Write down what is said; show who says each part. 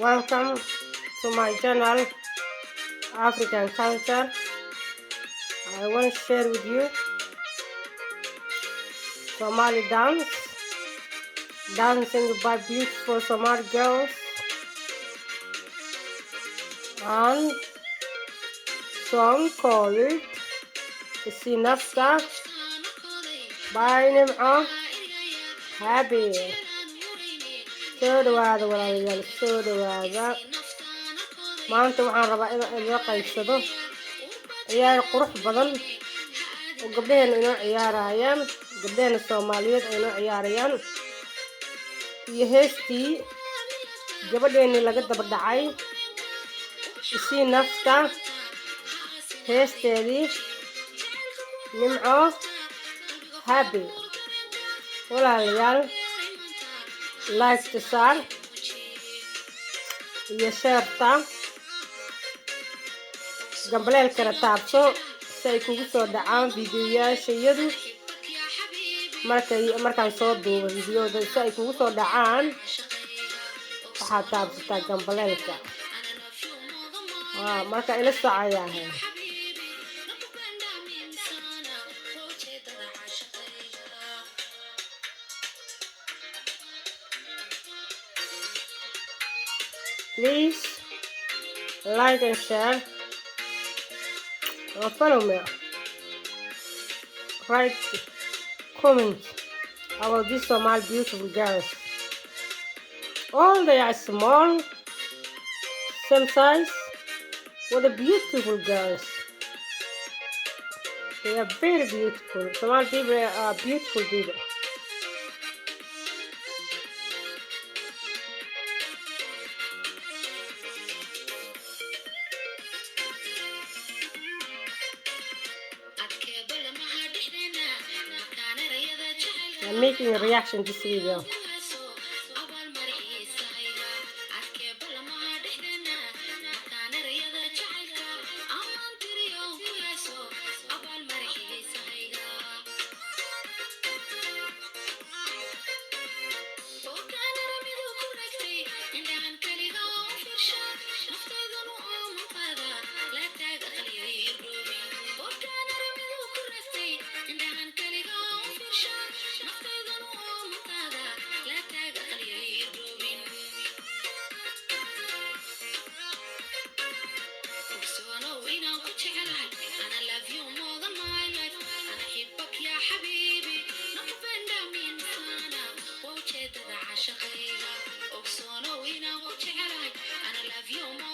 Speaker 1: Welcome to my channel, African Culture. I want to share with you Somali dance, dancing by beautiful Somali girls and song called Sinafta by Nimco Happy. Soo dhawaada walaalayaal, soo dhawaada. Maanta waxaan rabaa inaan idin qaybsado ciyaar qurux badan oo gabdhaheena inoo ciyaarayaan, gabdhaheena Soomaaliyeed ay inoo ciyaarayaan, iyo heestii gabadheennii laga daba dhacay isii nafta heesteedii Nimco Happy. Walaalayaal, like to saar iyo sheerta gambaleelkana taabso si ay kugu soo dhacaan fiidiyoyaashayadu markaan soo duubo fiidiyooda si ay kugu soo dhacaan. Waxaad taabsataa gambaleelka marka ila socoyaa. Please like and share and follow me. Write comment about these Somali beautiful girls. All they are small, same size, with the beautiful girls. They are very beautiful. Somali people are beautiful people. I'm making a reaction to this video.
Speaker 2: I love you more.